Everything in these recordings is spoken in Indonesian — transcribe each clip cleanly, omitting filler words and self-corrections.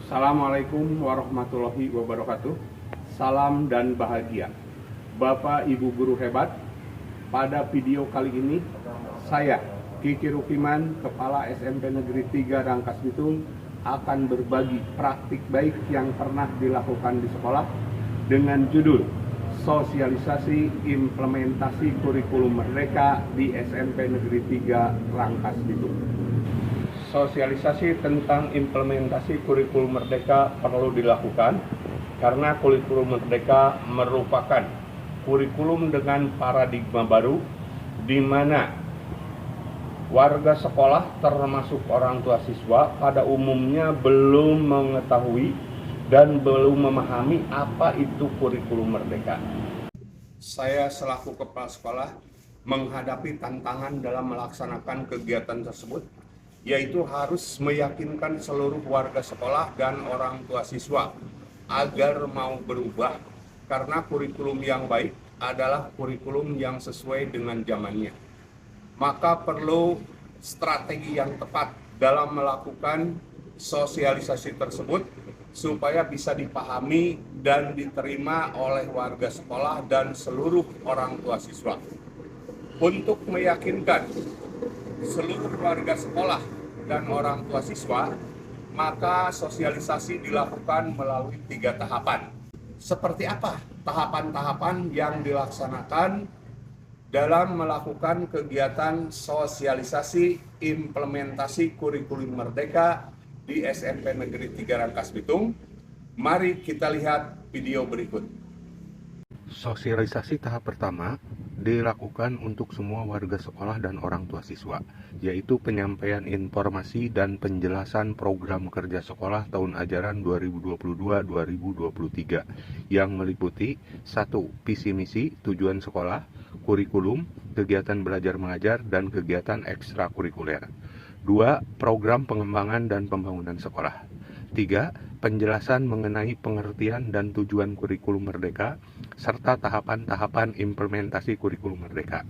Assalamualaikum warahmatullahi wabarakatuh. Salam dan bahagia. Bapak Ibu guru hebat, pada video kali ini saya Kiki Rukiman, Kepala SMP Negeri 3 Rangkas Bitung, akan berbagi praktik baik yang pernah dilakukan di sekolah dengan judul Sosialisasi Implementasi Kurikulum Merdeka di SMP Negeri 3 Rangkas Bitung. Sosialisasi tentang implementasi kurikulum merdeka perlu dilakukan karena kurikulum merdeka merupakan kurikulum dengan paradigma baru di mana warga sekolah termasuk orang tua siswa pada umumnya belum mengetahui dan belum memahami apa itu kurikulum merdeka. Saya selaku kepala sekolah menghadapi tantangan dalam melaksanakan kegiatan tersebut, yaitu harus meyakinkan seluruh warga sekolah dan orang tua siswa agar mau berubah karena kurikulum yang baik adalah kurikulum yang sesuai dengan zamannya. Maka perlu strategi yang tepat dalam melakukan sosialisasi tersebut supaya bisa dipahami dan diterima oleh warga sekolah dan seluruh orang tua siswa. Untuk meyakinkan seluruh warga sekolah dan orang tua siswa, maka sosialisasi dilakukan melalui 3 tahapan. Seperti apa tahapan-tahapan yang dilaksanakan dalam melakukan kegiatan sosialisasi implementasi kurikulum merdeka di SMP Negeri 3 Rangkas Bitung? Mari kita lihat video berikut. Sosialisasi tahap pertama dilakukan untuk semua warga sekolah dan orang tua siswa, yaitu penyampaian informasi dan penjelasan program kerja sekolah tahun ajaran 2022-2023 yang meliputi 1. Visi misi, tujuan sekolah, kurikulum, kegiatan belajar mengajar, dan kegiatan ekstrakurikuler. 2. Program pengembangan dan pembangunan sekolah. 3. Penjelasan mengenai pengertian dan tujuan kurikulum merdeka, serta tahapan-tahapan implementasi kurikulum merdeka.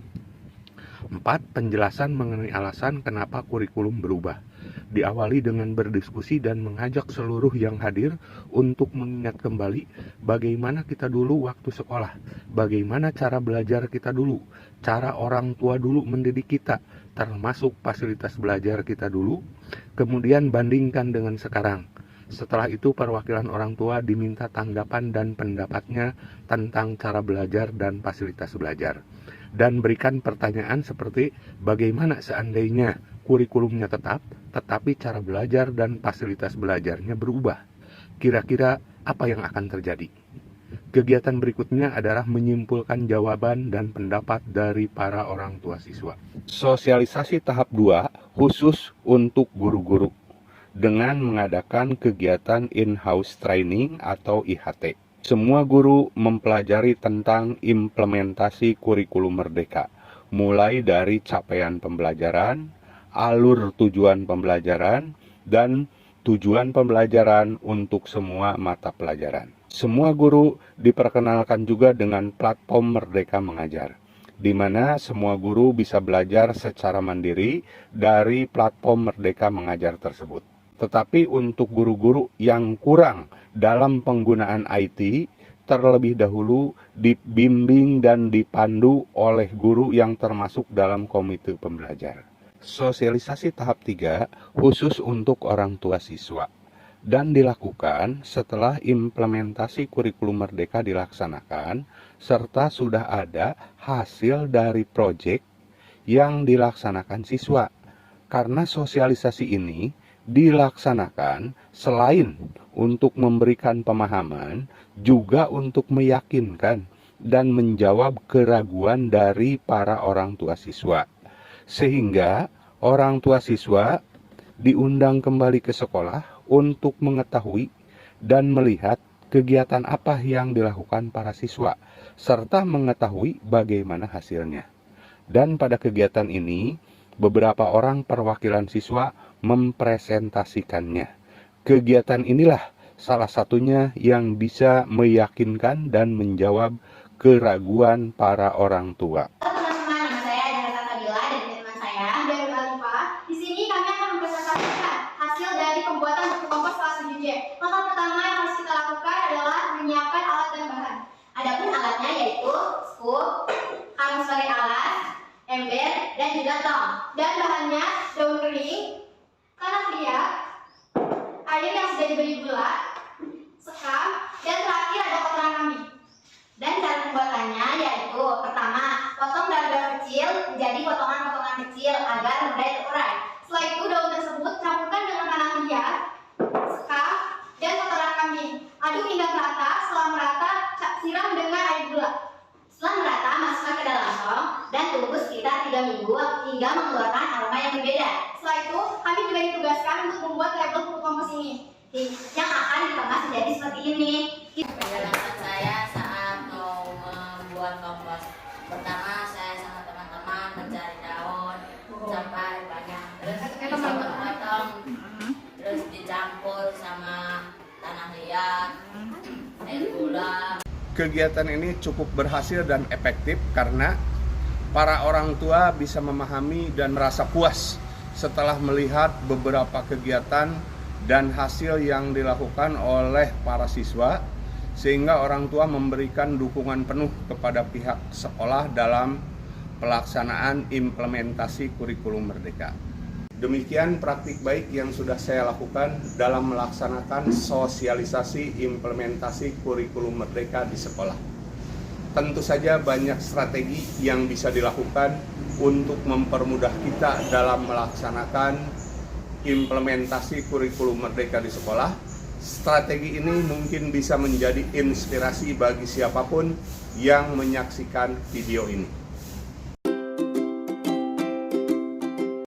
4. Penjelasan mengenai alasan kenapa kurikulum berubah. Diawali dengan berdiskusi dan mengajak seluruh yang hadir untuk mengingat kembali bagaimana kita dulu waktu sekolah, bagaimana cara belajar kita dulu, cara orang tua dulu mendidik kita, termasuk fasilitas belajar kita dulu, kemudian bandingkan dengan sekarang. Setelah itu perwakilan orang tua diminta tanggapan dan pendapatnya tentang cara belajar dan fasilitas belajar. Dan berikan pertanyaan seperti bagaimana seandainya kurikulumnya tetap, tetapi cara belajar dan fasilitas belajarnya berubah. Kira-kira apa yang akan terjadi? Kegiatan berikutnya adalah menyimpulkan jawaban dan pendapat dari para orang tua siswa. Sosialisasi tahap 2 khusus untuk guru-guru dengan mengadakan kegiatan in-house training atau IHT. Semua guru mempelajari tentang implementasi kurikulum merdeka, mulai dari capaian pembelajaran, alur tujuan pembelajaran, dan tujuan pembelajaran untuk semua mata pelajaran. Semua guru diperkenalkan juga dengan platform Merdeka Mengajar, di mana semua guru bisa belajar secara mandiri dari platform Merdeka Mengajar tersebut. Tetapi untuk guru-guru yang kurang dalam penggunaan IT, terlebih dahulu dibimbing dan dipandu oleh guru yang termasuk dalam komite pembelajar. Sosialisasi tahap 3 khusus untuk orang tua siswa dan dilakukan setelah implementasi kurikulum merdeka dilaksanakan serta sudah ada hasil dari proyek yang dilaksanakan siswa. Karena sosialisasi ini dilaksanakan selain untuk memberikan pemahaman, juga untuk meyakinkan dan menjawab keraguan dari para orang tua siswa. Sehingga orang tua siswa diundang kembali ke sekolah untuk mengetahui dan melihat kegiatan apa yang dilakukan para siswa, serta mengetahui bagaimana hasilnya. Dan pada kegiatan ini, beberapa orang perwakilan siswa mempresentasikannya. Kegiatan inilah salah satunya yang bisa meyakinkan dan menjawab keraguan para orang tua. Teman-teman, nama saya adalah Tatabila dan ini teman saya dari Alifa. Di sini kami akan mempresentasikan hasil dari pembuatan buku kompos kelas 7J. Maka kami ditugaskan untuk membuat label pupuk kompos ini yang akan dikemas menjadi seperti ini. Penjelasan saya saat mau membuat kompos. Pertama saya sama teman-teman mencari daun sampai banyak, terus dipotong, terus dicampur sama tanah liat, air gula. Kegiatan ini cukup berhasil dan efektif karena para orang tua bisa memahami dan merasa puas setelah melihat beberapa kegiatan dan hasil yang dilakukan oleh para siswa, sehingga orang tua memberikan dukungan penuh kepada pihak sekolah dalam pelaksanaan implementasi kurikulum Merdeka. Demikian praktik baik yang sudah saya lakukan dalam melaksanakan sosialisasi implementasi kurikulum Merdeka di sekolah. Tentu saja banyak strategi yang bisa dilakukan untuk mempermudah kita dalam melaksanakan implementasi kurikulum Merdeka di sekolah. Strategi ini mungkin bisa menjadi inspirasi bagi siapapun yang menyaksikan video ini.